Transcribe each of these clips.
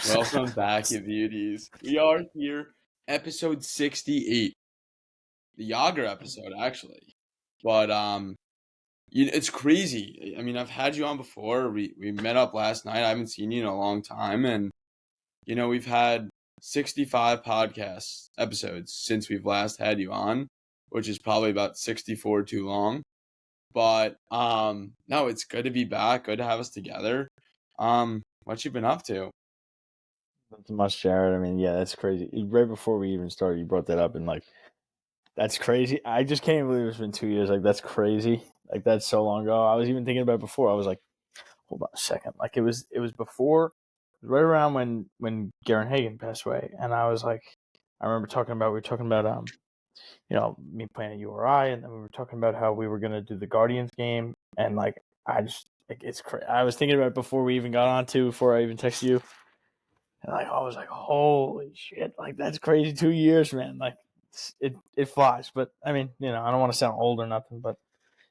Welcome back, you beauties. We are here, episode 68, the Yager episode, actually. But it's crazy. I mean, I've had you on before. We met up last night. I haven't seen you in a long time, and we've had 65 podcast episodes since we've last had you on, which is probably about 64 too long. But no, it's good to be back. Good to have us together. What you been up to? Not too much, Jared. I mean, yeah, that's crazy. Right before we even started, you brought that up, and that's crazy. I just can't believe it's been 2 years. Like, that's crazy. Like, that's so long ago. I was even thinking about it before. I was like, hold on a second. Like, it was before, right around when Garen Hagen passed away, and I was like, I remember we were talking about me playing at URI, and then we were talking about how we were gonna do the Guardians game, and like, I just like it's crazy. I was thinking about it before we even got on to before I even texted you. And I was like, holy shit, like that's crazy. 2 years, man. Like it flies. But I mean, I don't want to sound old or nothing, but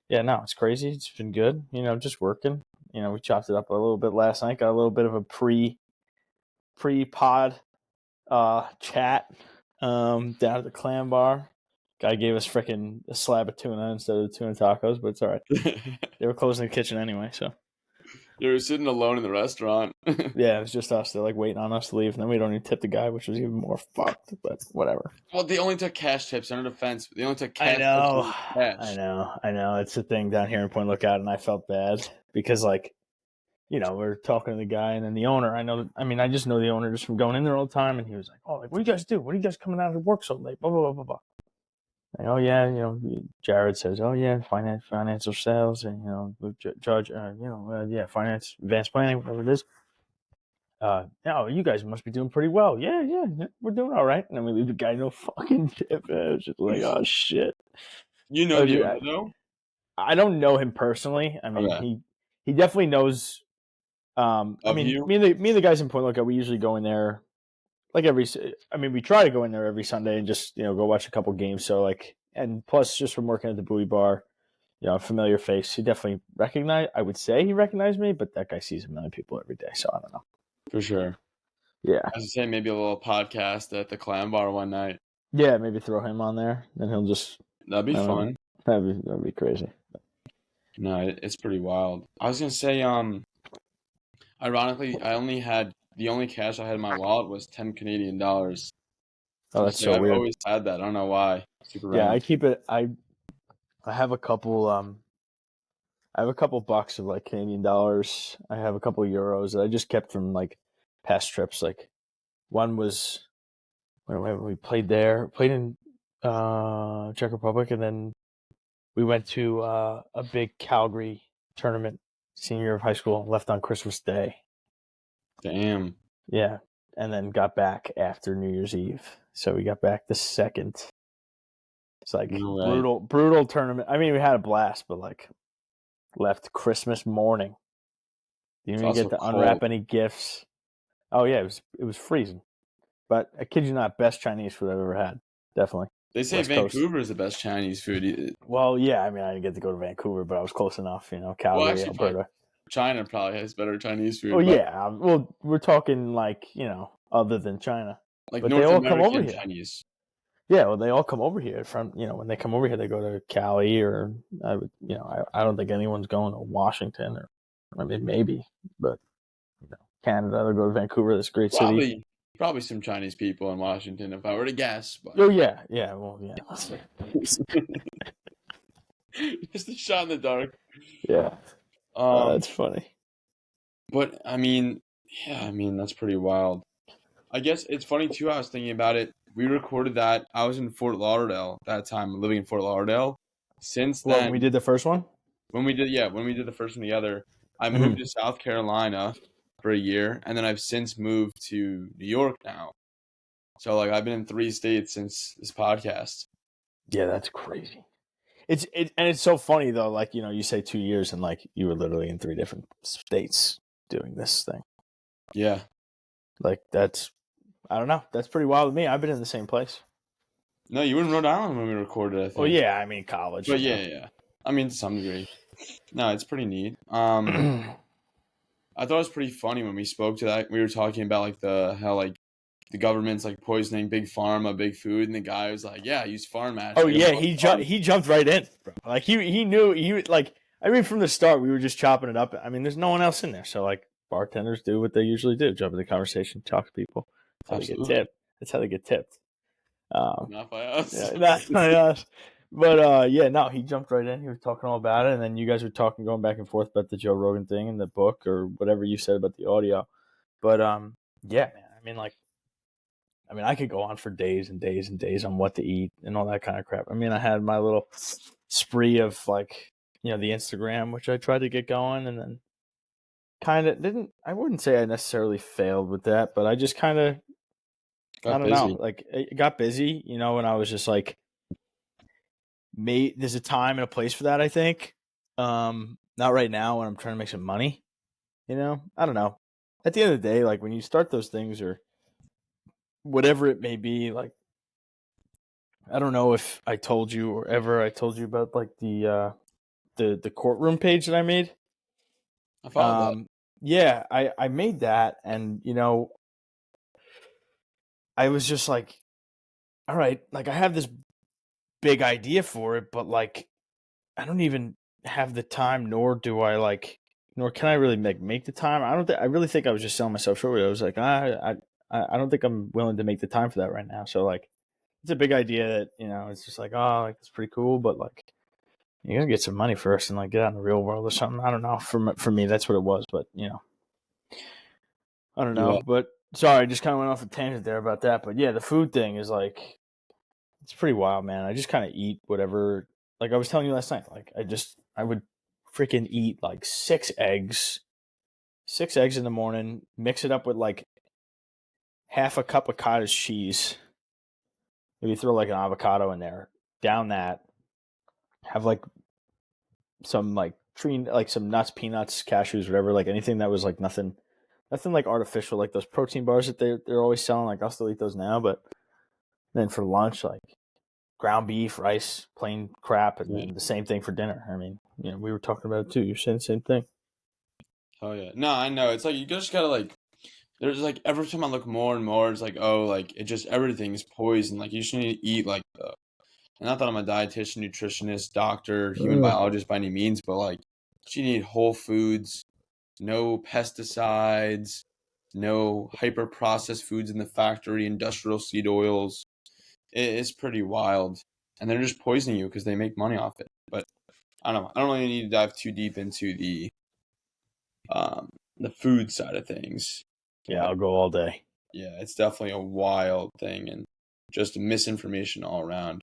yeah, no, it's crazy. It's been good. Just working. We chopped it up a little bit last night. Got a little bit of a pre pod chat down at the Clam Bar. Guy gave us freaking a slab of tuna instead of the tuna tacos, but it's all right. They were closing the kitchen anyway, so. You were sitting alone in the restaurant. Yeah, it was just us. They're like waiting on us to leave, and then we don't even tip the guy, which was even more fucked. But whatever. Well, they only took cash tips. Under defense, they only took cash tips. I know. It's a thing down here in Point Lookout, and I felt bad because, we're talking to the guy, and then the owner. I just know the owner just from going in there all the time, and he was like, "Oh, like, what do you guys do? What are you guys coming out of work so late?" Blah blah blah blah blah. Like, oh yeah, Jared says, oh yeah, financial sales, and judge, yeah, finance, advanced planning, whatever it is. You guys must be doing pretty well. Yeah, we're doing all right. And then we leave the guy no fucking tip. It was just like, oh shit. You know the owner though? I don't know him personally. I mean, okay. he definitely knows. Me and the guys in Point Lookout, we usually go in there we try to go in there every Sunday and just, go watch a couple games. So and plus just from working at the Bowie Bar, a familiar face. He definitely I would say he recognized me, but that guy sees a million people every day. So I don't know. For sure. Yeah. I was say maybe a little podcast at the Clam Bar one night. Yeah, maybe throw him on there. Then he'll just. That'd be fun. That'd be crazy. No, it's pretty wild. I was gonna say, ironically, the only cash I had in my wallet was 10 Canadian dollars. Oh, that's so weird. I've always had that. I don't know why. Super random. I keep it. I have a couple. I have a couple bucks of Canadian dollars. I have a couple of euros that I just kept from past trips. One was when we played in Czech Republic, and then we went to a big Calgary tournament senior year of high school. Left on Christmas Day. Damn. Yeah, and then got back after New Year's Eve. So we got back the 2nd. It's brutal tournament. I mean, we had a blast, but left Christmas morning. Didn't even get to unwrap any gifts. Oh yeah, it was freezing. But I kid you not, best Chinese food I've ever had. Definitely. They say West Vancouver is the best Chinese food. Well, yeah, I mean, I didn't get to go to Vancouver, but I was close enough. Calgary, Alberta. China probably has better Chinese food. Oh yeah, well, we're talking other than China. But North they all come over here. Chinese. Yeah, well, they all come over here from when they come over here, they go to Cali or I don't think anyone's going to Washington or I mean maybe, but Canada, they'll go to Vancouver. This great city. Probably some Chinese people in Washington, if I were to guess. But... Oh yeah, well yeah. Just a shot in the dark. Yeah. That's funny. But I mean, that's pretty wild. I guess it's funny too. I was thinking about it. We recorded that. I was in Fort Lauderdale that time, living in Fort Lauderdale. Since then, when we did the first one. When we did the first one together, I moved to South Carolina for a year, and then I've since moved to New York now. So I've been in 3 states since this podcast. Yeah, that's crazy. It's so funny though. You say 2 years, and you were literally in 3 different states doing this thing. Yeah. That's, I don't know. That's pretty wild to me. I've been in the same place. No, you were in Rhode Island when we recorded, I think. Well, yeah, I mean college. But yeah. I mean, to some degree. No, it's pretty neat. I thought it was pretty funny when we spoke to that. We were talking about like how like the government's like poisoning big pharma, big food, and the guy was like, "Yeah, I use farm ash." Oh Like, yeah, of course, farm. he jumped right in, bro. Like he knew like I mean from the start we were just chopping it up. I mean, there's no one else in there, so like bartenders do what they usually do: jump in the conversation, talk to people. That's how they get Absolutely tipped. That's how they get tipped. Not by us. Yeah, not us. But yeah, no, he jumped right in. He was talking all about it, and then you guys were talking, going back and forth about the Joe Rogan thing and the book or whatever you said about the audio. But yeah, man. I mean, I could go on for days and days and days on what to eat and all that kind of crap. I mean, I had my little spree of like, the Instagram, which I tried to get going, and then kind of didn't. I wouldn't say I necessarily failed with that, but I just kind of, I Got don't know, busy. like it got busy, and I was just like, there's a time and a place for that. I think, not right now when I'm trying to make some money. I don't know. At the end of the day, like when you start those things or whatever it may be, like I don't know if I told you or ever I told you about like the courtroom page that I made. I followed that. Yeah, I made that, and I was just like, all right, like I have this big idea for it, but like I don't even have the time, nor can I really make the time. I really think I was just selling myself short. I was like, I don't think I'm willing to make the time for that right now. So like, it's a big idea that it's just like, oh, like it's pretty cool, but like you gotta get some money first and like get out in the real world or something. I don't know. For me, that's what it was. But I don't Yeah. know. But sorry, I just kind of went off a tangent there about that. But yeah, the food thing is like it's pretty wild, man. I just kind of eat whatever. Like I was telling you last night, like I would freaking eat like six eggs in the morning, mix it up with like half a cup of cottage cheese. Maybe throw like an avocado in there, down that, have like some like tree, like some nuts, peanuts, cashews, whatever, like anything that was like nothing like artificial, like those protein bars that they're always selling. Like I'll still eat those now, but then for lunch, like ground beef, rice, plain crap, and Yeah. then the same thing for dinner. I mean, we were talking about it too. You're saying the same thing. Oh yeah. No, I know. It's like you just gotta like. There's like every time I look more and more, it's like oh, like it just everything's poison. Like you just need to eat like and not that I'm a dietitian, nutritionist, doctor, human biologist by any means, but like you need whole foods, no pesticides, no hyper processed foods in the factory, industrial seed oils. It's pretty wild, and they're just poisoning you because they make money off it. But I don't know. I don't really need to dive too deep into um the food side of things. Yeah, But I'll go all day. yeah, it's definitely a wild thing and just misinformation all around,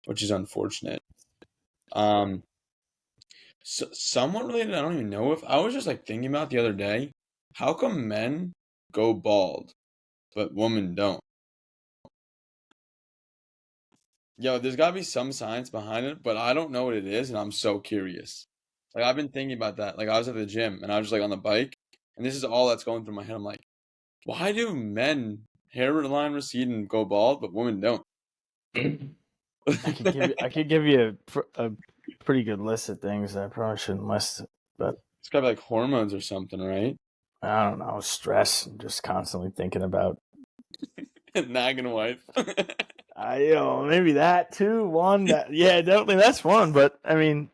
which is unfortunate. Um, somewhat related, I don't even know if I was just like thinking about the other day, how come men go bald but women don't? Yo, there's got to be some science behind it, but I don't know what it is, and I'm so curious. Like I've been thinking about that. Like I was at the gym and I was just like on the bike, and this is all that's going through my head. I'm like, why do men hairline recede and go bald, but women don't? I could give you a pretty good list of things. I probably shouldn't list it, but It's gotta be like hormones or something, right? I don't know. Stress, just constantly thinking about. Nagging wife. Maybe that too. One that, yeah, definitely that's one. But I mean,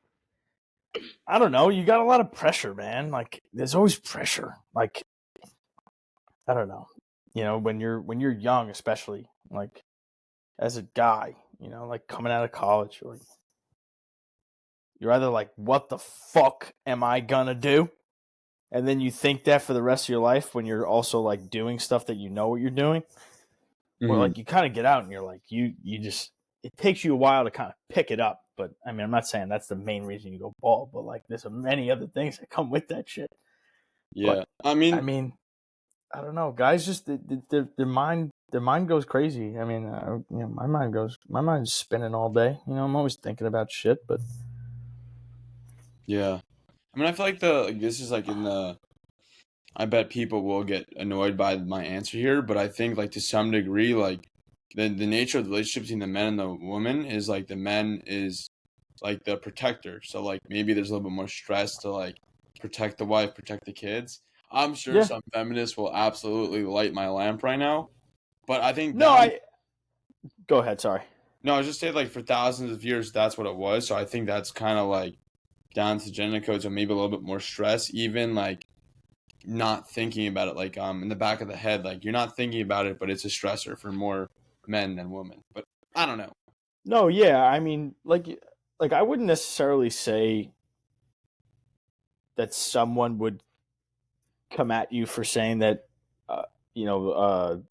I don't know. You got a lot of pressure, man. Like there's always pressure. Like I don't know. When you're young, especially like as a guy, like coming out of college, you're either like, what the fuck am I gonna do? And then you think that for the rest of your life when you're also like doing stuff that you know what you're doing. Or Mhm. like you kind of get out and you're like, you just it takes you a while to kind of pick it up. But I mean, I'm not saying that's the main reason you go bald, but like there's many other things that come with that shit. But Yeah. I I mean, mean, I don't know. Guys just their mind goes crazy. I mean, my mind's spinning all day. I'm always thinking about shit, but yeah. I mean, I feel like this is like in the I bet people will get annoyed by my answer here, but I think like to some degree, like the nature of the relationship between the men and the woman is like the men is like the protector. So like maybe there's a little bit more stress to like protect the wife, protect the kids. I'm sure Yeah. some feminists will absolutely light my lamp right now, but I think No, that go ahead. Sorry. no, I was just saying like for thousands of years that's what it was. So I think that's kind of like down to genetic codes or maybe a little bit more stress, even like not thinking about it, like in the back of the head, like you're not thinking about it, but it's a stressor for more men than women. But I don't know. No, yeah. I mean, like I wouldn't necessarily say that someone would come at you for saying that, uh, you know,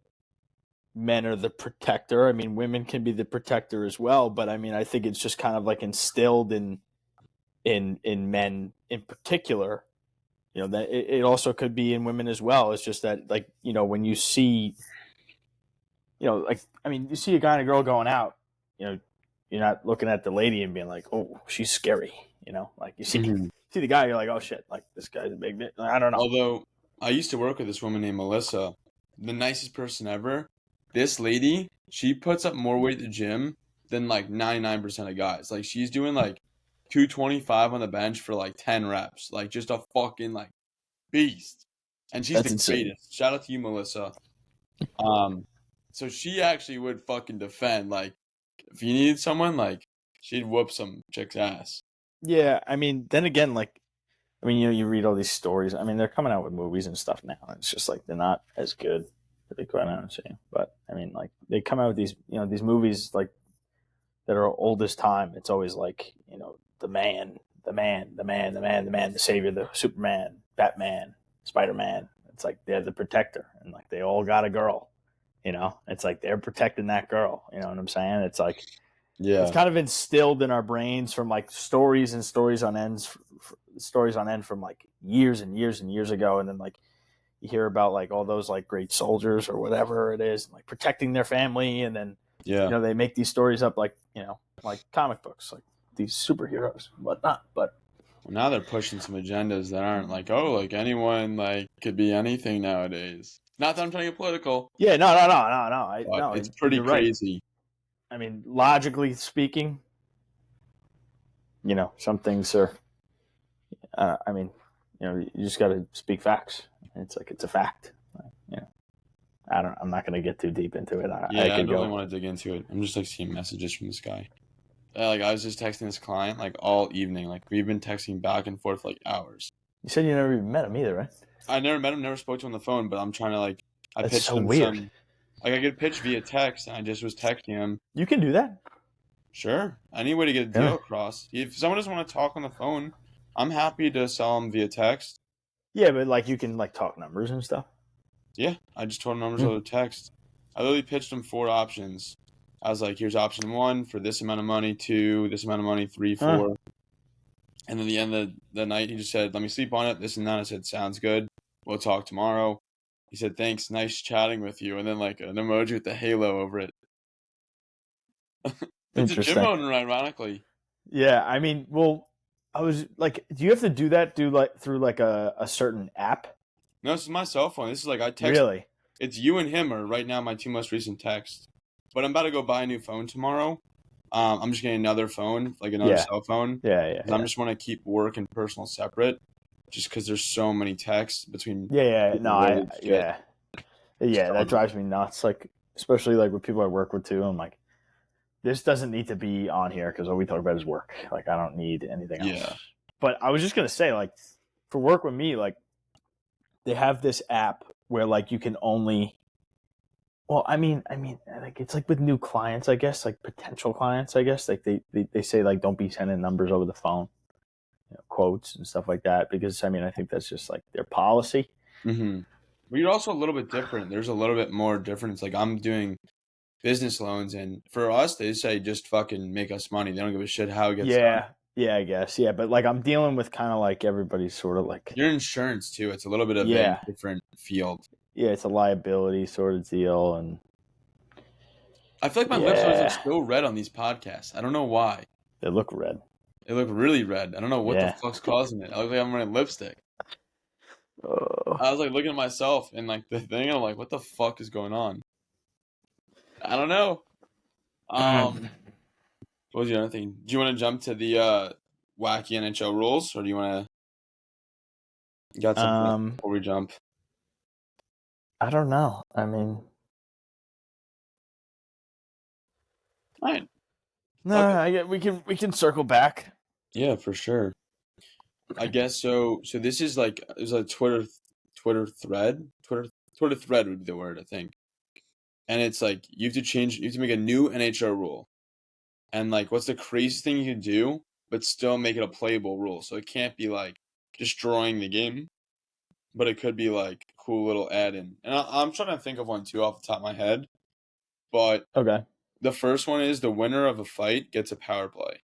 men are the protector. I mean, women can be the protector as well, but I mean, I think it's just kind of like instilled in men in particular. You know, that it also could be in women as well. It's just that, like, you know, when you see, you know, like, I mean, you see a guy and a girl going out, you know, you're not looking at the lady and being like, oh, she's scary. You know, like you see Mhm. see the guy, you're like, oh shit, like this guy's a big bit. I don't know. Although I used to work with this woman named Melissa, the nicest person ever. This lady, she puts up more weight at the gym than like 99% of guys. Like she's doing like 225 on the bench for like 10 reps. Like just a fucking like beast. And she's That's the insane. greatest. Shout out to you, Melissa. Um, so she actually would fucking defend. Like, if you needed someone, like, she'd whoop some chick's ass. Yeah, I mean, then again, like, I mean, you know, you read all these stories. I mean, they're coming out with movies and stuff now. It's just like they're not as good, to be quite honest with you. But I mean, like, they come out with these, you know, these movies like that are old as time. It's always like, you know, the man, the man, the man, the man, the man, the savior, the Superman, Batman, Spider Man. It's like they're the protector, and like they all got a girl. You know, it's like they're protecting that girl. You know what I'm saying? It's like it's Yeah. kind of instilled in our brains from like stories and stories on end from like years and years and years ago, and then like you hear about like all those like great soldiers or whatever it is, like protecting their family, and then you Yeah. know they make these stories up like, you know, like comic books, like these superheroes and whatnot. But Well, now they're pushing some agendas that aren't like, oh, like anyone, like, could be anything nowadays. Not that I'm trying to get political, yeah, no, but it's no, pretty you're right. crazy. I mean, logically speaking, you know, some things are. I mean, you know, you just got to speak facts. It's like it's a fact. You know, I'm not going to get too deep into it. I Yeah, I could don't really go. want to dig into it. I'm just like seeing messages from this guy. Like, I was just texting this client like all evening. Like, we've been texting back and forth for like hours. You said you never even met him either, right? I never met him, never spoke to him on the phone, but I'm trying to like, I That's pitched so him weird. some, like I get pitched via text, and I just was texting him. You can do that. Sure, any way to get a Yeah. deal across. If someone doesn't want to talk on the phone, I'm happy to sell him via text. Yeah, but like you can like talk numbers and stuff. Yeah, I just told him numbers Hmm. over text. I literally pitched him 4 options. I was like, here's option 1 for this amount of money, 2, this amount of money, 3, Huh. 4. And then the end of the night, he just said, let me sleep on it, this and that. I said, sounds good. We'll talk tomorrow. He said, thanks, nice chatting with you. And then like an emoji with the halo over it. It's a gym Interesting. owner, ironically. Yeah, I mean, well, I was like, do you have to do that? Do like through like a certain app? No, this is my cell phone. This is like I text. Really? It's you and him are right now my 2 most recent texts. But I'm about to go buy a new phone tomorrow. I'm just getting another phone, like another Yeah. cell phone. Yeah. 'Cause I'm just want to keep work and personal separate. Just because there's so many texts between Yeah. No, people related shit. yeah. That So, drives me nuts. Like, especially like with people I work with too. I'm like, this doesn't need to be on here because all we talk about is work. Like, I don't need anything else. yeah. But I was just gonna say, like, for work with me, like, they have this app where like you can only. Well, I mean, like it's like with new clients, I guess, like potential clients, I guess, like they say like don't be sending numbers over the phone, you know, quotes and stuff like that, because I mean, I think that's just like their policy. Mm-hmm. But you're also a little bit different. There's a little bit more difference. Like I'm doing business loans, and for us, they say just fucking make us money. They don't give a shit how it gets done. Yeah, I guess, yeah, but like I'm dealing with kind of like everybody's sort of like, Your insurance too. It's a little bit of a yeah, different field. yeah, it's a liability sort of deal, and I feel like my lips always look yeah, so red on these podcasts. I don't know why. they look red. They look really red. I don't know what the Yeah. fuck's causing it. I look like I'm wearing lipstick. Oh. I was like looking at myself and like the thing, and I'm like, what the fuck is going on? I don't know. What was the other thing? Do you want to jump to the wacky NHL rules, or do you want to You got something else Um, before we jump? I don't know. I mean, Fine. no, Okay. I get we can circle back. Yeah, for sure. I guess so. So this is like there's a Twitter thread. Twitter thread would be the word, I think. And it's like you have to make a new NHL rule. And like what's the craziest thing you can do, but still make it a playable rule. So it can't be like destroying the game, but it could be like a cool little add-in. And I'm trying to think of one too off the top of my head. But Okay. the first one is the winner of a fight gets a power play.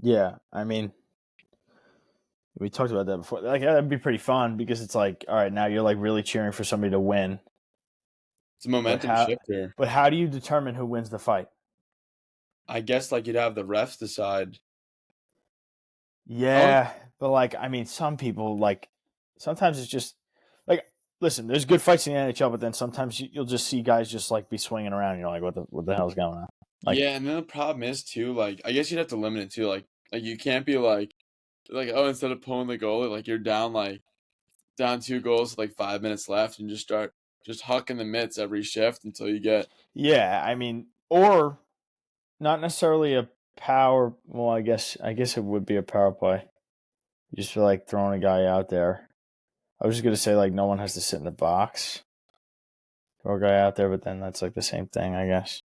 Yeah, I mean, we talked about that before. Like that'd be pretty fun because it's like, all right, now you're like really cheering for somebody to win. It's a But momentum how? shifter. But how do you determine who wins the fight? I guess like you'd have the refs decide. Oh, Yeah, but like, I mean, some people like sometimes it's just like, listen, there's good fights in the NHL, but then sometimes you'll just see guys just like be swinging around. And you're like, what the hell's going on? Like, yeah, and then the problem is too, like I guess you'd have to limit it too, like you can't be like oh instead of pulling the goalie, like you're down 2 goals with like 5 minutes left and just start just hucking the mitts every shift until you get yeah, I mean, or not necessarily a power. Well, I guess it would be a power play. You just feel like throwing a guy out there. I was just gonna say like no one has to sit in the box. Throw a guy out there, but then that's like the same thing, I guess.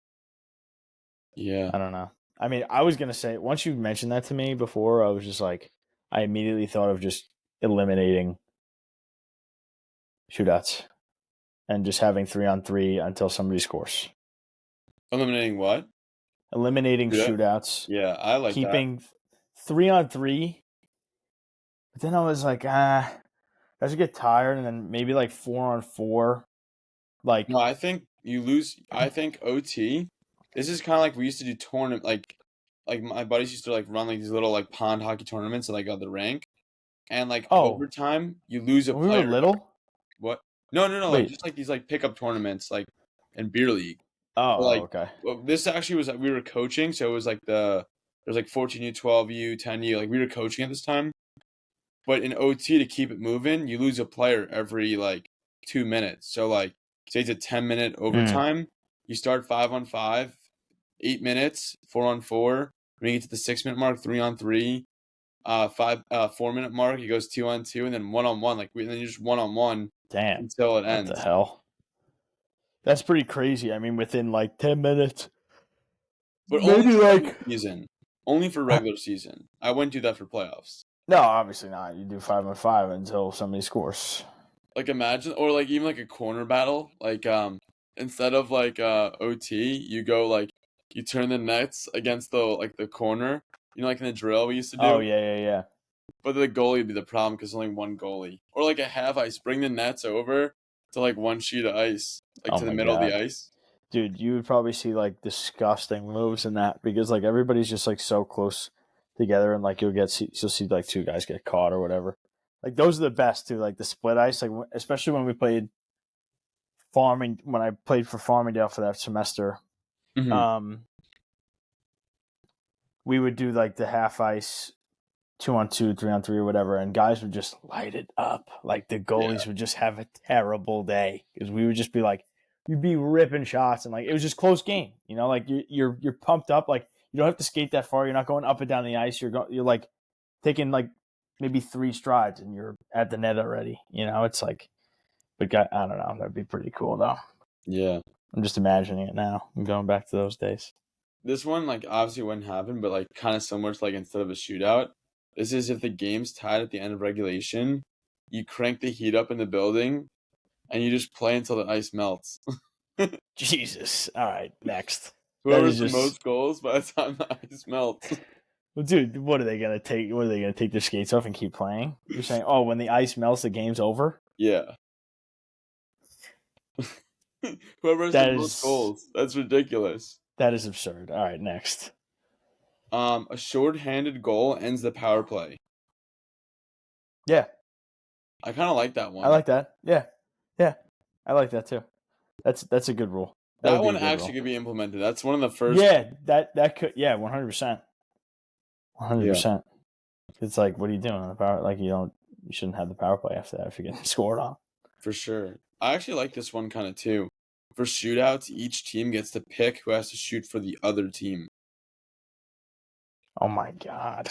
yeah. I don't know. I mean, I was gonna say once you mentioned that to me before, I was just like, I immediately thought of just eliminating shootouts and just having 3-on-3 until somebody scores. Eliminating what? Eliminating Yeah. shootouts, Yeah, I like that. keeping 3-on-3. But then I was like, I should get tired, and then maybe like 4-on-4. No, Like, I think you lose. I think OT. This is kind of like we used to do tournament, like my buddies used to like run like these little like pond hockey tournaments at like the rink, and like oh, overtime you lose a when we were player. little. What? No, no, no. Like Wait. just like these like pickup tournaments, like in beer league. But, Oh, like, okay. well, this actually was we were coaching, so it was like there's like 14U, 12U, 10U. Like we were coaching at this time. But in OT to keep it moving, you lose a player every like 2 minutes. So like say it's a 10-minute Mm, overtime, you start 5-on-5, 8 minutes, 4-on-4. When you get to the 6 minute mark, 3-on-3, 4 minute mark, it goes 2-on-2, and then 1-on-1. And then you just 1-on-1 damn. until it What the ends. hell? That's pretty crazy. I mean, within like 10 minutes, But only maybe for regular like. season. Only for regular season. I wouldn't do that for playoffs. No, obviously not. You do 5-on-5 until somebody scores. Like imagine or like even like a corner battle. Like instead of like OT, you go like you turn the nets against the corner. You know, like in the drill we used to Oh do. yeah, yeah, yeah. But the goalie would be the problem because only one goalie. Or like a half ice. Bring the nets over to like one sheet of ice, like Oh to the my middle of the god, ice. dude, you would probably see like disgusting moves in that because like everybody's just like so close together, and like you'll see like two guys get caught or whatever. Like those are the best too. Like the split ice, like especially when we played farming. When I played for Farmingdale for that semester, Hmm. um, we would do like the half ice 2-on-2, 3-on-3, or whatever, and guys would just light it up. Like the Yeah. goalies would just have a terrible day because we would just be like, you'd be ripping shots, and like it was just close game. You know, like you're pumped up. Like you don't have to skate that far. You're not going up and down the ice. You're like taking like maybe 3 strides, and you're at the net already. You know, it's like, but I don't know. That'd be pretty cool though. Yeah. I'm just imagining it now. I'm going back to those days. This one like obviously wouldn't happen, but like kind of similar to like instead of a shootout. This is if the game's tied at the end of regulation, you crank the heat up in the building and you just play until the ice melts. Jesus. All right, next. That Whoever is has the just. most goals by the time the ice melts. Well, dude, what are they gonna take? What are they gonna take their skates off and keep playing? You're saying, oh, when the ice melts, the game's over. Yeah. Whoever has the That most is goals. That's ridiculous. that is absurd. All right, next. A short-handed goal ends the power play. Yeah, I kind of like that I one. like that. Yeah, yeah, I like that too. That's a good rule. That would That be one a good actually rule. could be implemented. That's one of the first. Yeah, that could. Yeah, 100%. 100%. It's like, what are you doing on the power? Like, you don't. you shouldn't have the power play after that if you're getting scored on. For sure. I actually like this one kind of too. For shootouts, each team gets to pick who has to shoot for the other team. Oh my god.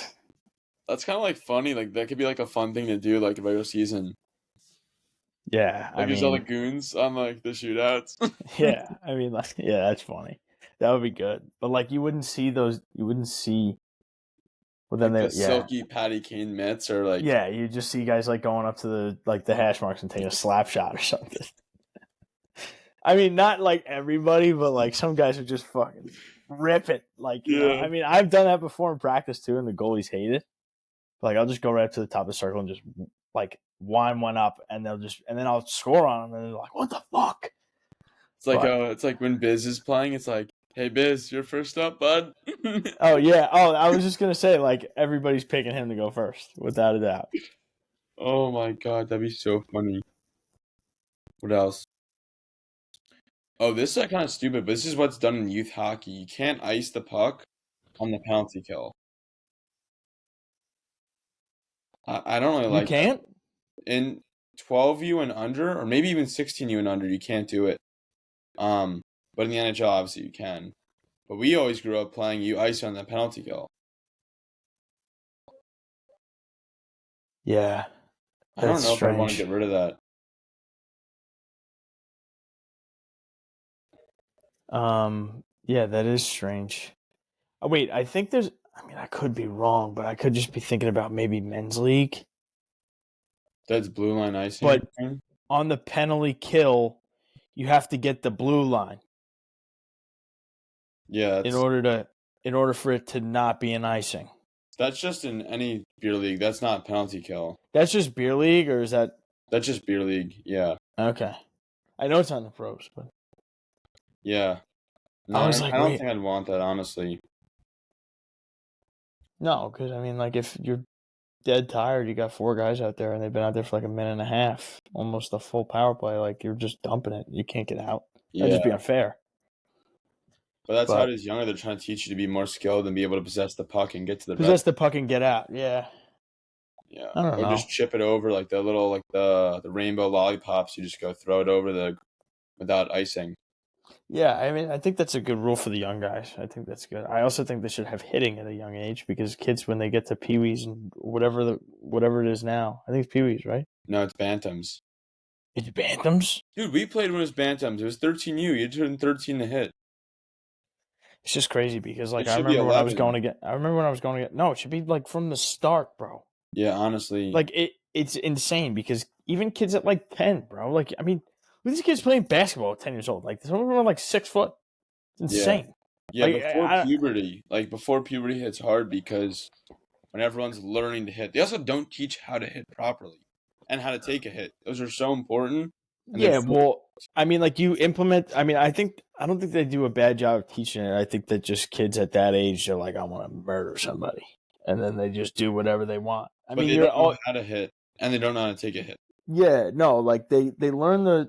That's kind of like funny. Like that could be like a fun thing to do, like a regular season. Yeah, Like there's all the goons on like the shootouts. yeah, I mean, like, yeah, that's funny. That would be good. But like, you wouldn't see those. You wouldn't see. Well, then Like the yeah, silky patty cane mitts or like yeah, you just see guys like going up to the hash marks and taking a slap shot or something. I mean, not like everybody, but like some guys are just fucking rip it. Like, you know, yeah. I mean, I've done that before in practice too, and the goalies hate it. Like, I'll just go right up to the top of the circle and just like wind one up, and then I'll score on them, and they're like, "What the fuck?" It's like when Biz is playing, it's like, hey Biz, you're first up, bud. Oh yeah. Oh, I was just gonna say, like, everybody's picking him to go first, without a doubt. Oh my god, that'd be so funny. What else? Oh, this is kind of stupid, but this is what's done in youth hockey. You can't ice the puck on the penalty kill. I don't really You like that. can't. In 12U and under, or maybe even 16U and under, you can't do it. But in the NHL, obviously you can. But we always grew up playing you ice on the penalty kill. Yeah, I don't that's know if I'd want to strange. get rid of that. Yeah, that is strange. Oh, wait, I think there's. I mean, I could be wrong, but I could just be thinking about maybe men's league. That's blue line icing. But on the penalty kill, you have to get the blue line. Yeah, in order for it to not be an icing. That's just in any beer league. That's not penalty kill. That's just beer league, or is that? That's just beer league. Yeah. Okay. I know it's on the pros, but Yeah. No, I was like, I don't wait. think I'd want that, honestly. No, because I mean, like, if you're dead tired, you got 4 guys out there, and they've been out there for like a minute and a half, almost a full power play. Like, you're just dumping it. You can't get out. That'd Yeah. just be unfair. But that's how it is younger. They're trying to teach you to be more skilled and be able to possess the puck and get to the possess the puck and get out. Yeah. Yeah. I don't or know. just chip it over like the little like the rainbow lollipops. You just go throw it over without icing. Yeah, I mean, I think that's a good rule for the young guys. I think that's good. I also think they should have hitting at a young age because kids, when they get to peewees and whatever it is now, I think it's peewees, right? No, it's bantams. It's bantams? Dude, we played when it was bantams. It was 13U. You turned 13 to hit. It's just crazy because, like, It I should be remember when I was 11. going to get. No, it should be like from the start, bro. Yeah, honestly. Like, it's insane because even kids at like 10, bro. Like, I mean, look at these kids playing basketball at 10 years old. Like, some of them are like 6 foot. It's insane. Yeah, like, before puberty hits hard because when everyone's learning to hit, they also don't teach how to hit properly and how to take a hit. Those are so important. Yeah, well, I mean, like, you implement. I mean, I don't think they do a bad job of teaching it. I think that just kids at that age are like, I want to murder somebody, and then they just do whatever they want. But they don't know how to hit, and they don't know how to take a hit. Yeah, no, like they learn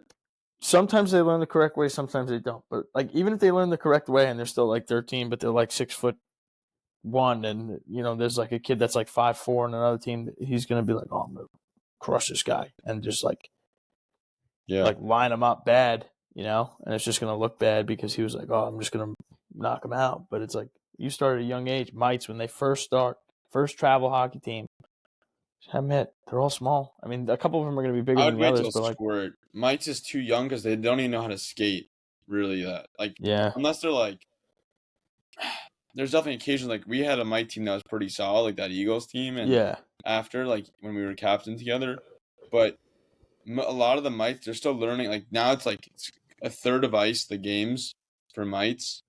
sometimes they learn the correct way, sometimes they don't. But like, even if they learn the correct way and they're still like 13, but they're like 6'1", and you know, there's like a kid that's like 5'4" in another team, he's gonna be like, oh, I'm gonna crush this guy, and just like line him up bad, you know, and it's just gonna look bad because he was like, oh, I'm just gonna knock him out. But it's like, you start at a young age. Mites, when they first travel hockey team, have them hit. They're all small. I mean, a couple of them are going to be bigger than the others, but like, Mites is too young because they don't even know how to skate. Really, unless they're like, there's definitely occasions like we had a Mite team that was pretty solid, like that Eagles team, and after like when we were captain together, but a lot of the Mites they're still learning. Like now, it's a third of ice the games for Mites.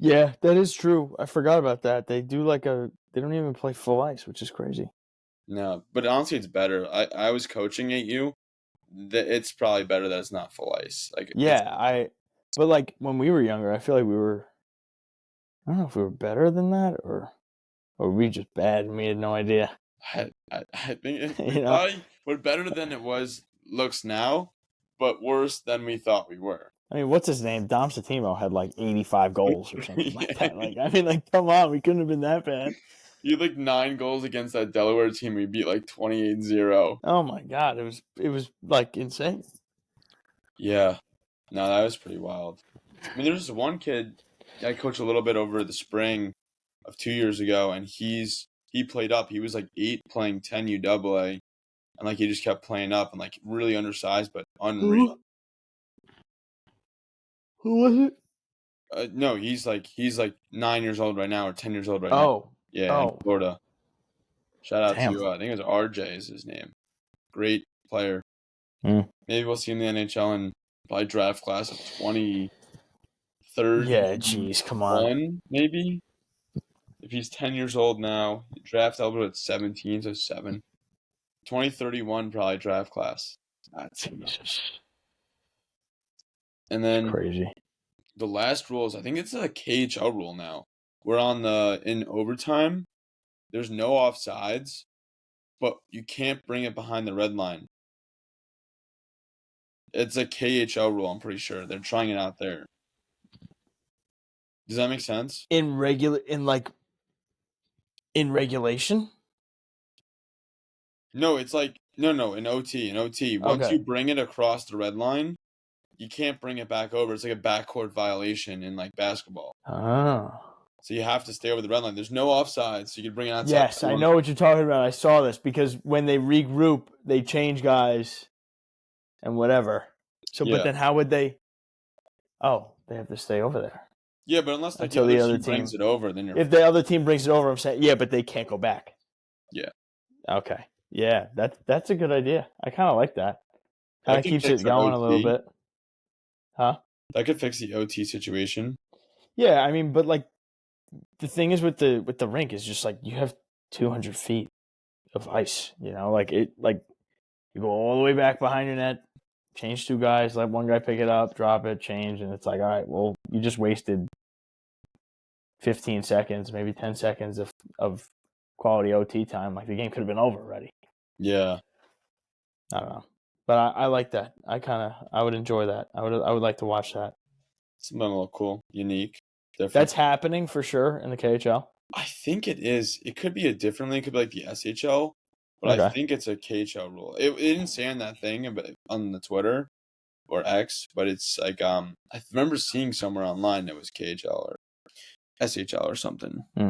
Yeah, that is true. I forgot about that. They do they don't even play full ice, which is crazy. No, but honestly, it's better. I was coaching at you. It's probably better that it's not full ice. But like when we were younger, I feel like I don't know if we were better than that or were we just bad and we had no idea. I think probably we're better than it looks now, but worse than we thought we were. I mean, what's his name? Dom Satimo had like 85 goals or something like that. Like, I mean, like, come on, we couldn't have been that bad. He had like 9 goals against that Delaware team. We beat like 28-0. Oh my god, it was like insane. Yeah. No, that was pretty wild. I mean, there's this one kid I coached a little bit over the spring of 2 years ago, and he played up. He was like 8 playing 10 UAA, and like he just kept playing up and like really undersized but unreal. Who was it? No, he's like 9 years old right now or 10 years old right now. Oh, Yeah, in oh, Florida. Shout out damn. to I think it was RJ is his name. Great player. Mm. Maybe we'll see him in the NHL and probably draft class of 2031, Yeah, jeez, come on. maybe. If he's 10 years old now, draft eligible at 17, so 7. 2031 probably draft class. That's nuts. Jesus, And it's then crazy. the last rule is I think it's a KHL rule now. We're in overtime. There's no offsides, but you can't bring it behind the red line. It's a KHL rule, I'm pretty sure. They're trying it out there. Does that make sense? In regulation? No, it's like no, in OT. In OT, once Okay. you bring it across the red line, you can't bring it back over. It's like a backcourt violation in like basketball. Oh. So you have to stay over the red line. There's no offside, so you can bring it outside. Yes, I know what you're talking about. I saw this because when they regroup, they change guys and whatever. So, Yeah. but then how would they? Oh, they have to stay over there. Yeah, but unless like Until the the other other team brings team- it over, then you're If the other team brings it over, I'm saying, yeah, but they can't go back. Yeah. Okay. Yeah, that's a good idea. I kind of like that. Kind That of could keeps fix it the going a little OT. bit. Huh? That could fix the OT situation. Yeah, I mean, but like the thing is with the rink is just like you have 200 feet of ice. You know, like you go all the way back behind your net, change 2 guys, let one guy pick it up, drop it, change, and it's like, all right, well, you just wasted 15 seconds, maybe 10 seconds of quality OT time. Like the game could have been over already. Yeah. I don't know, but I like that. I would enjoy that. I would like to watch that. Something a little cool, unique, different. That's happening for sure in the KHL. I think it is. It could be a different league. It could be like the SHL, but I Okay. think it's a KHL rule. It didn't say on that thing on the Twitter or X, but it's like I remember seeing somewhere online that was KHL or SHL or something. All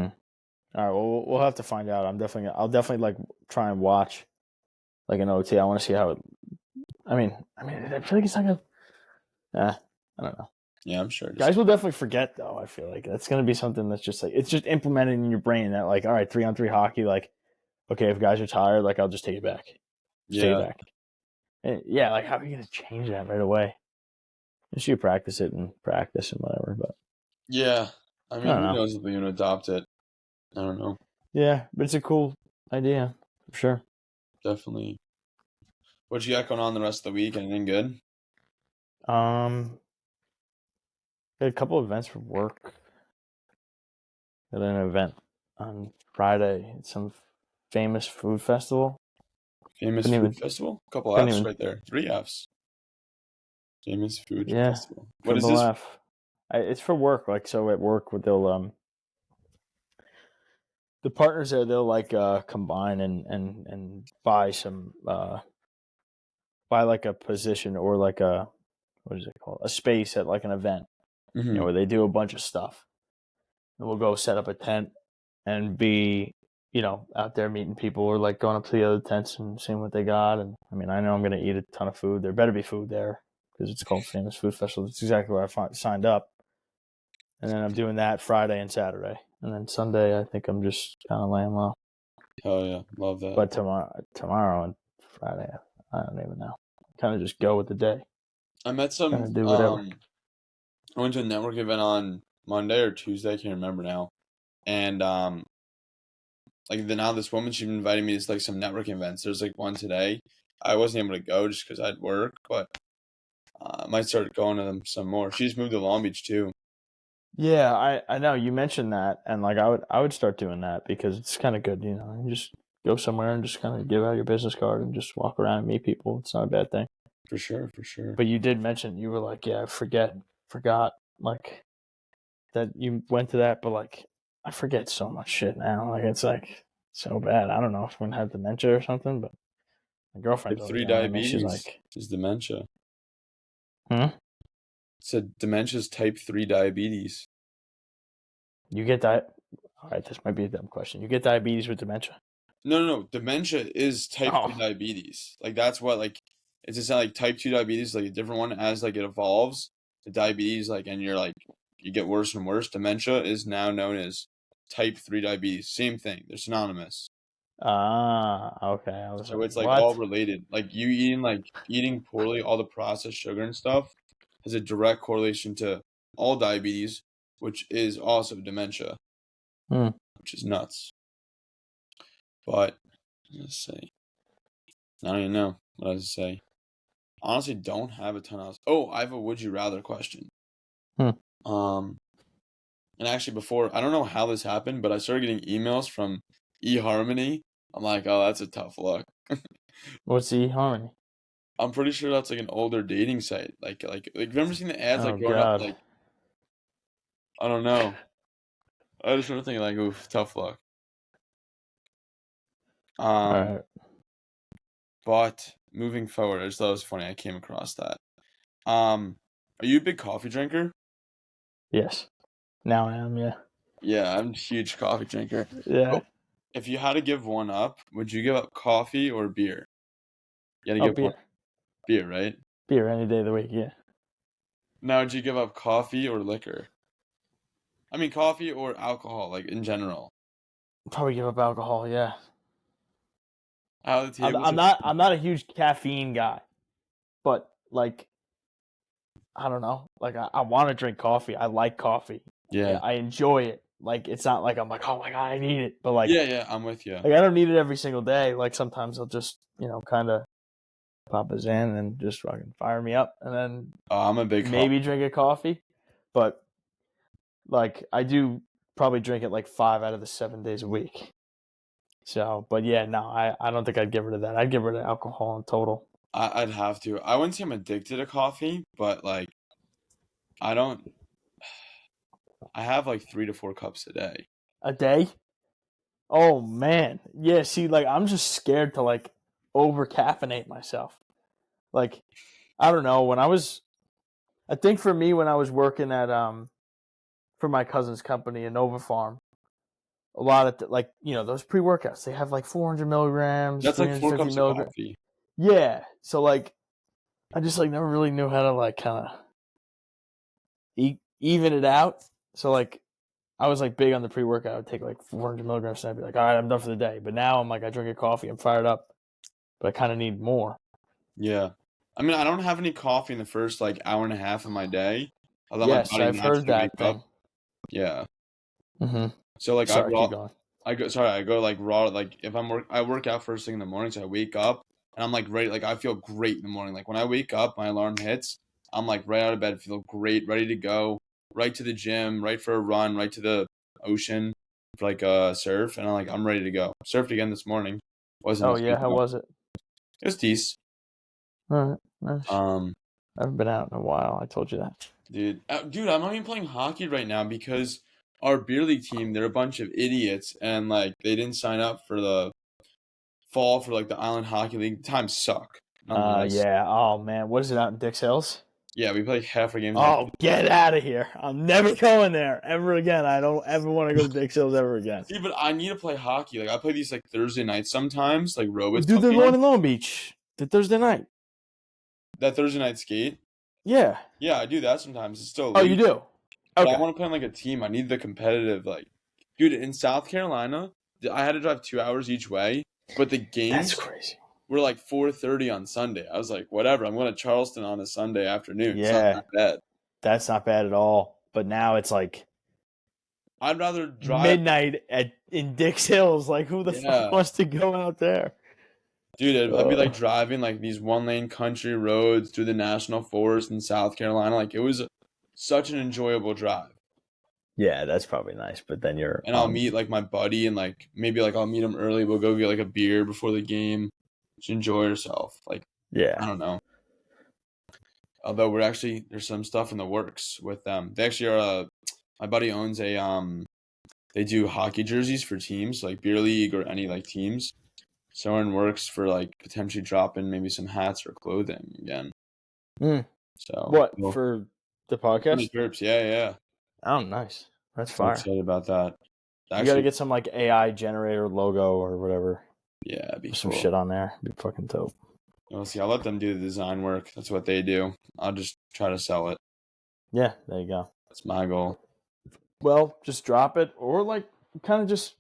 right. Well, we'll have to find out. I'll definitely like try and watch like an OT. I want to see how it. I mean, I feel like it's not gonna. I don't know. Yeah, I'm sure. Guys will definitely forget though. I feel like that's gonna be something that's just like it's just implemented in your brain that like, all right, 3-on-3 hockey. Like, okay, if guys are tired, like I'll just take it back. Just take it back. And, yeah, like how are you gonna change that right away? Just you practice it and practice and whatever. But Yeah, I mean, I don't who know. knows if they're gonna adopt it? I don't know. Yeah, but it's a cool idea for sure. Definitely. What you got going on the rest of the week? Anything good? Had a couple events for work. Had an event on Friday at some famous food festival. Famous Couldn't food even- festival? A couple couldn't F's even- right there. 3 F's. Famous food Yeah, festival. What is Triple this? F. It's for work. Like so, at work, they'll the partners there they'll like combine and buy some buy like a position or like a what is it called, a space at like an event, Mhm. you know, where they do a bunch of stuff. And we'll go set up a tent and be, you know, out there meeting people or like going up to the other tents and seeing what they got. And I mean, I know I'm going to eat a ton of food. There better be food there because it's called Famous Food Festival. That's exactly where I signed up. And then I'm doing that Friday and Saturday. And then Sunday, I think I'm just kind of laying low. Hell yeah, love that. But tomorrow and Friday, I don't even know. Kind of just go with the day. I met some. Kinda do whatever. I went to a network event on Monday or Tuesday. I can't remember now. And like now this woman, she's been inviting me to like some networking events. There's like one today. I wasn't able to go just because I had work, but I might start going to them some more. She just moved to Long Beach too. Yeah, I know you mentioned that, and like I would start doing that because it's kind of good, you know. You just go somewhere and just kind of give out your business card and just walk around and meet people. It's not a bad thing. For sure, for sure. But you did mention you were like, yeah, forgot like that you went to that, but like I forget so much shit now. Like it's like so bad. I don't know if I'm gonna have dementia or something, but my Type girlfriend's always 3 yelling at me. She's diabetes like, is dementia. "Hmm, It said dementia is type 3 diabetes. you get that?" All right, this might be a dumb question. You get diabetes with dementia? No. Dementia is type 2 Oh, diabetes. Like that's what like it's just like type 2 diabetes, like a different one as like it evolves. The diabetes, like and you're like you get worse and worse. Dementia is now known as type 3 diabetes. Same thing. They're synonymous. okay. I was So like, it's like all what? related. Like you eating poorly, all the processed sugar and stuff has a direct correlation to all diabetes, which is also dementia, Hmm. which is nuts. But let's see. I don't even know what I was to say. Honestly, don't have a ton else. Oh, I have a would you rather question. Hmm. Um, and actually, before I don't know how this happened, but I started getting emails from eHarmony. I'm like, oh, that's a tough look. What's the harmony? I'm pretty sure that's like an older dating site. Remember seeing the ads Oh like growing up? God. Like, I don't know. I just remember thinking like, oof, tough luck. All Um, right. but moving forward, I just thought it was funny. I came across that. Are you a big coffee drinker? Yes. Now I am. Yeah. Yeah, I'm a huge coffee drinker. Yeah. Oh, if you had to give one up, would you give up coffee or beer? You had to Oh, give one beer. beer, right? Beer any day of the week. Yeah. Now, would you give up coffee or liquor? I mean, coffee or alcohol, like in general. Probably give up alcohol. Yeah. How the I'm, tables I'm are. not. I'm not a huge caffeine guy, but like I don't know. Like I want to drink coffee. I like coffee. Yeah. Yeah, I enjoy it. Like it's not like I'm like, oh my god, I need it. But like, Yeah, I'm with you. I don't need it every single day. Like sometimes I'll just kind of pop a Zan and just fucking fire me up, and then I'm a big coffee. maybe drink a coffee. But like I do probably drink it like 5 out of the 7 days a week. So, but yeah, no, I don't think I'd get rid of that. I'd get rid of alcohol in total. I'd have to. I wouldn't say I'm addicted to coffee, but like I don't. I have like 3 to 4 cups a day. A day? Oh man. Yeah, see, like I'm just scared to like over caffeinate myself. Like, I don't know, I think for me when I was working at for my cousin's company in Nova Farm, a lot of like, those pre-workouts, they have like 400 milligrams, That's like 4 cups 350 of milligrams. coffee. Yeah. So like I just like never really knew how to like kind of even it out. So like I was like big on the pre-workout. I would take like 400 milligrams and I'd be like, all right, I'm done for the day. But now I'm like, I drink a coffee, I'm fired up, but I kind of need more. Yeah. I mean, I don't have any coffee in the first like hour and a half of my day. I let my Yes, body I've heard naturally wake that up. thing. Yeah. Mm-hmm. So like Sorry, keep going. I go like raw like if I work out first thing in the morning, so I wake up and I'm like ready, like I feel great in the morning. Like when I wake up, my alarm hits, I'm like right out of bed, feel great, ready to go, right to the gym, right for a run, right to the ocean for like surf, and I'm ready to go. Surfed again this morning. Wasn't Oh as good yeah, how though. was it? It was decent. All right, nice. Um, I haven't been out in a while. I told you that. dude, I'm not even playing hockey right now because our beer league team, they're a bunch of idiots and like they didn't sign up for the fall for like the Island Hockey League. Times suck, nonetheless. Yeah. Oh man, what is it out in Dix Hills? Yeah, we play half our games. Oh, get out of here! I'm never going there ever again. I don't ever want to go to Dix Hills ever again. See, but I need to play hockey. Like I play these like Thursday nights sometimes, like Well, Robots dude, put there's me one on. in Long Beach. The Thursday night. That Thursday night skate. Yeah. Yeah, I do that sometimes. It's still Oh, you elite. do? But I Okay. want to play on like a team. I need the competitive like dude, in South Carolina, I had to drive 2 hours each way, but the That's games crazy. were like 4:30 on Sunday. I was like, whatever, I'm going to Charleston on a Sunday afternoon. It's not Yeah, that bad. that's not bad at all. But now it's like I'd rather drive. midnight in Dix Hills. Like, who the fuck Yeah. wants to go out there? Dude, I'd be like Uh, driving like these one lane country roads through the national forest in South Carolina. Like it was such an enjoyable drive. yeah, that's probably nice. But then you're And I'll meet like my buddy and like maybe like I'll meet him early. We'll go get like a beer before the game. Just enjoy yourself. Like I yeah. don't know. Although there's some stuff in the works with them. They actually are my buddy owns a they do hockey jerseys for teams like beer league or any like teams. Someone works for like potentially dropping maybe some hats or clothing again. Mm. So What well, for the Sunny podcast? Terps, yeah. Oh, nice. That's I'm fire. excited about that. You got to Actually, get some like AI generator logo or whatever. yeah, it'd be Put some cool. shit on there. Be fucking dope. We'll see. I'll let them do the design work. That's what they do. I'll just try to sell it. Yeah, there you go. That's my goal. Well, just drop it, or like kind of just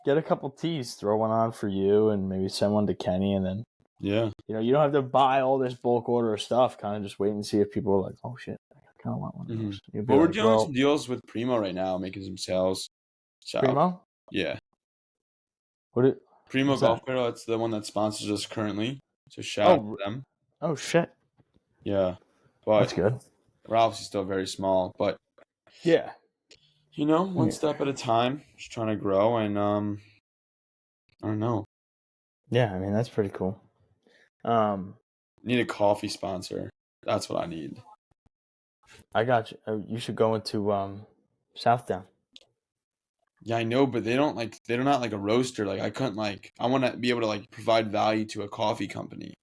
get a couple tees, throw one on for you, and maybe send one to Kenny, and then Yeah. you don't have to buy all this bulk order of stuff. Kind of just wait and see if people are like, oh shit, I kind of want one of those. You'll be Well, we're like, doing some deals with Primo right now, making some sales. So Primo. yeah, What? Primo What's Golf that? Barrel. That's the one that sponsors us currently. So shout out Oh, to them. oh shit, Yeah, that's but good. we're obviously still very small. But Yeah. one step at a time. Just trying to grow, and I don't know. Yeah, I mean that's pretty cool. Need a coffee sponsor. That's what I need. I got you. You should go into Southdown. Yeah, I know, but they're not like a roaster. Like I couldn't I want to be able to like provide value to a coffee company.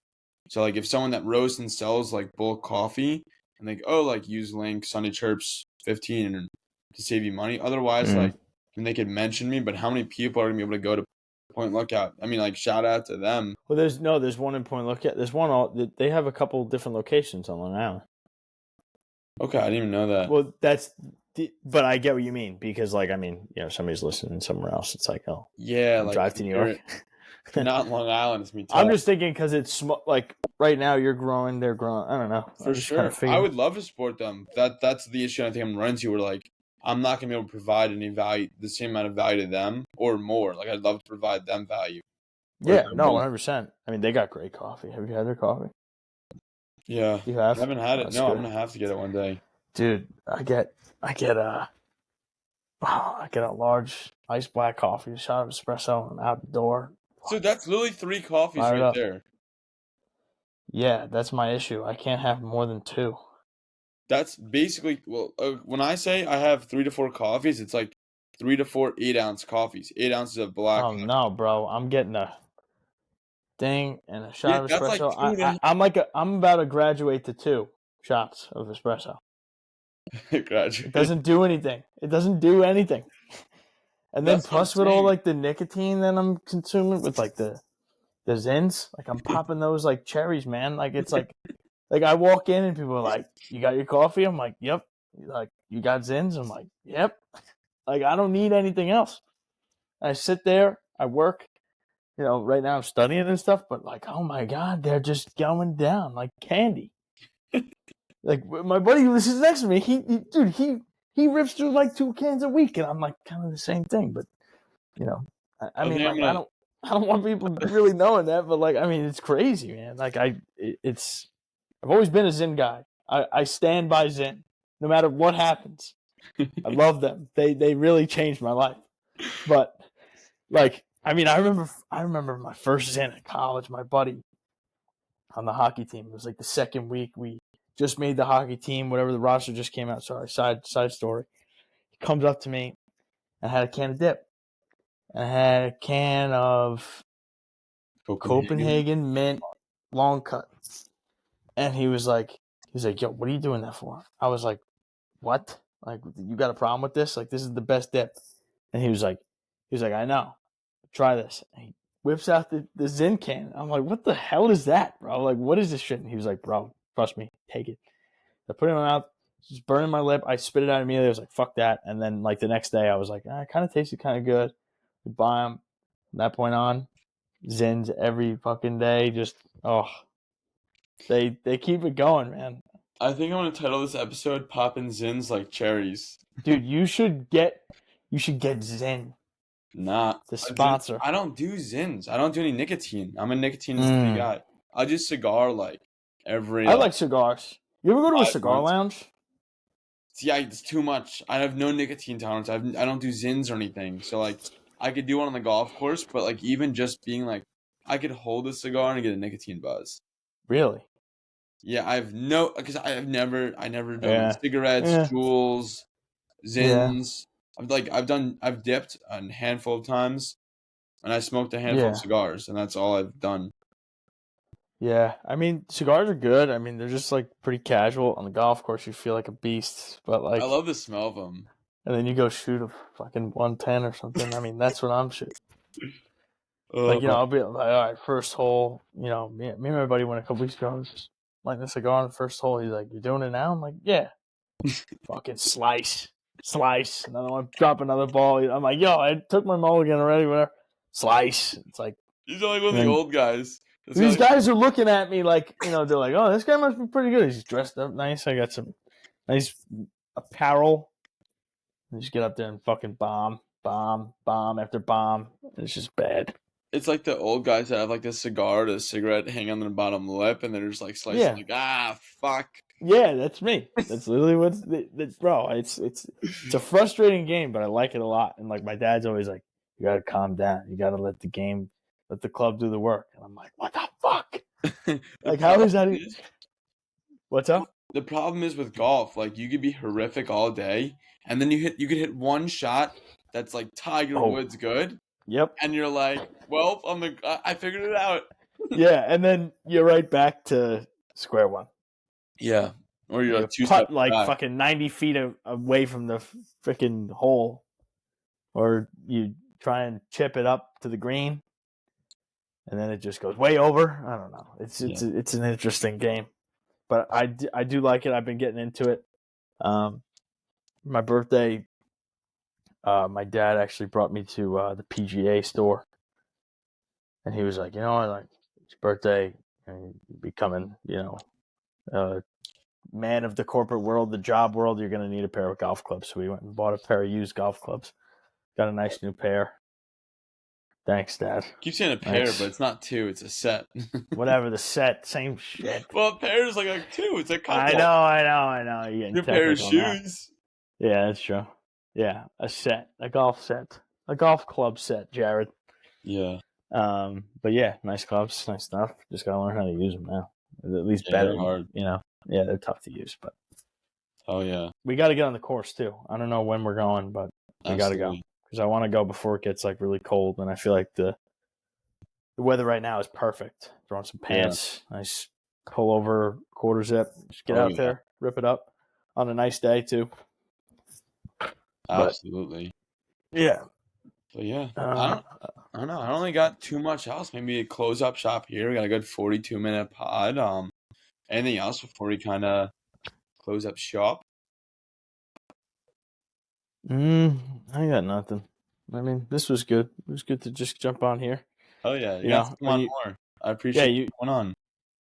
So like if someone that roasts and sells like bulk coffee and like use link Sunny Chirps 15 and to save you money. Otherwise Mm. then they could mention me, but how many people are gonna be able to go to Point Lookout? I mean like shout out to them. Well, there's one in Point Lookout. There's one. They have a couple different locations on Long Island. Okay, I didn't even know that. Well, but I get what you mean because, like, I mean, somebody's listening somewhere else. It's like, oh, Yeah, like drive to New York. if you're not in Long Island, it's me tough. I'm just thinking because it's like right now you're growing, they're growing. I don't know. For sure. I would love to support them. That's the issue I think I'm running to where like I'm not gonna be able to provide any value the same amount of value to them or more. Like I'd love to provide them value. Yeah, no, 100%. I mean, they got great coffee. Have you had their coffee? Yeah. You have? I haven't had it. That's No, good. I'm gonna have to get it one day. Dude, I get a large iced black coffee, a shot of espresso, and out the door. So that's literally 3 coffees Fire it right up. there. Yeah, that's my issue. I can't have more than 2. That's basically when I say I have 3 to 4 coffees, it's like 3 to 4 8-ounce coffees, 8 ounces of black. Oh no, bro! I'm getting a thing and a shot of that's like espresso. I'm about to graduate to 2 shots of espresso. Graduate. It doesn't do anything. It doesn't do anything. And then plus with all like the nicotine that I'm consuming with like the Zyns, like I'm popping those like cherries, man. Like it's like I walk in and people are like, "You got your coffee?" I'm like, "Yep." Like, "You got Zyns?" I'm like, "Yep." Like I don't need anything else. I sit there, I work. Right now I'm studying and stuff, but like, oh my god, they're just going down like candy. Like my buddy who sits next to me, he rips through like 2 cans a week, and I'm like kind of the same thing. But I mean, like I don't want people really knowing that, but like I mean, it's crazy, man. Like I've always been a Zyn guy. I stand by Zyn, no matter what happens. I love them. They really changed my life. But like, I mean, I remember my first Zyn at college. My buddy on the hockey team. It was like the second week we just made the hockey team. Whatever, the roster just came out. Sorry, side story. He comes up to me. I had a can of dip. I had a can of Copenhagen mint long cut. And he was like, "Yo, what are you doing that for?" I was like, "What? Like, you got a problem with this? Like, this is the best dip." And he was like, "I know. Try this." And he whips out the Zyn can. I'm like, "What the hell is that, bro? Like, what is this shit?" And he was like, "Bro, trust me, take it." I put it in my mouth, just burning my lip. I spit it out immediately. I was like, "Fuck that." And then like the next day, I was like, "It kind of tasted kind of good." We buy them. From that point on, Zyns every fucking day. Just they keep it going, man. I think I'm gonna title this episode "Poppin' Zyns Like Cherries." Dude, you should get Zyn. Nah, The sponsor. I don't do Zyns. I don't do any nicotine. I'm a nicotine-free guy. I just cigar every. I like cigars. You ever go to a cigar lounge? Yeah, it's too much. I have no nicotine tolerance. I don't do Zyns or anything. So I could do one on the golf course, but even just being I could hold a cigar and get a nicotine buzz. Really? Yeah, because I never done cigarettes, Yeah. Juuls, Zyns. I've dipped a handful of times, and I smoked a handful of Yeah. cigars, and that's all I've done. Yeah. I mean, cigars are good. I mean, they're just like pretty casual. On the golf course, you feel like a beast. But I like, love the smell of them. and then you go shoot a fucking 110 or something. I mean, that's what I'm shooting. Uh, Like, I'll be like, all right, first hole. Me and my buddy went a couple weeks ago. I was just lighting a cigar on the first hole. He's like, "You're doing it now?" I'm like, "Yeah." Fucking slice. Another one, drop another ball. I'm like, "Yo, I took my mulligan already. Whatever." Slice. It's like, he's like one of and the then old guys. these guys are looking at me like, they're like, "Oh, this guy must be pretty good. He's dressed up nice. I got some nice apparel." And just get up there and fucking bomb after bomb. It's just bad. It's like the old guys that have like the cigar or the cigarette hanging on their bottom lip, and they're just like slicing, Yeah. like fuck. Yeah, that's me. That's literally bro. It's a frustrating game, but I like it a lot. And like my dad's always like, "You gotta calm down. You gotta let the club do the work." And I'm like, "What the fuck? Like, how is that? What's up?" The problem is with golf, like you could be horrific all day, and then you could hit one shot that's like Tiger Oh, Woods good, yep. and you're like, well, I figured it out. Yeah, and then you're right back to square one. Yeah, or you're You like two steps putt like back. fucking 90 feet away from the freaking hole, or you try and chip it up to the green, and then it just goes way over. I don't know. It's an interesting game, but I do like it. I've been getting into it. My birthday, my dad actually brought me to the PGA store, and he was like, like it's your birthday, and you're becoming, man of the corporate world, the job world, you're going to need a pair of golf clubs. So we went and bought a pair of used golf clubs. Got a nice new pair. Thanks, Dad. Keep saying a pair, but it's not two; it's a set. Whatever, the set, same shit. Well, a pair is like two. It's a couple. I know. You're getting Your pair of technical now. shoes. Yeah, that's true. Yeah, a set, a golf set, a golf club set, Jared. Yeah. But yeah, nice clubs, nice stuff. Just gotta learn how to use them now. At least Yeah, better. they're hard. Yeah, they're tough to use, but Oh yeah. we got to get on the course too. I don't know when we're going, but we got to go because I want to go before it gets like really cold, and I feel like the weather right now is perfect. Throwing some pants, nice pull over quarter zip, just get out there, rip it up on a nice day too. Absolutely. But, yeah. But yeah, I don't know. I don't really got too much else. Maybe a close up shop here. We got a good 42-minute pod. Anything else before we kind of close up shop? I got nothing. I mean, this was good. It was good to just jump on here. Oh yeah, you got to come on more. I appreciate you coming on.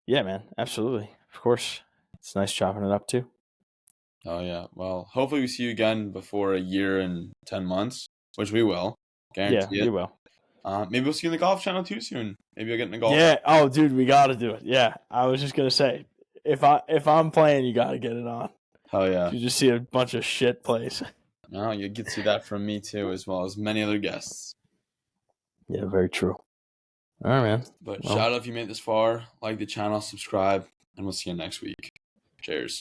Yeah, man, absolutely. Of course, it's nice chopping it up too. Oh yeah. Well, hopefully we see you again before a year and 10 months, which we will. Guarantee it. We will. Maybe we'll see you in the golf channel too soon. Maybe I'll get in the golf. Yeah. Oh, dude, we got to do it. Yeah, I was just gonna say, if I'm playing, you got to get it on. Oh yeah. You just see a bunch of shit plays. No, you get to see that from me too, as well as many other guests. Yeah, very true. All right, man. But shout out if you made it this far. Like the channel, subscribe, and we'll see you next week. Cheers.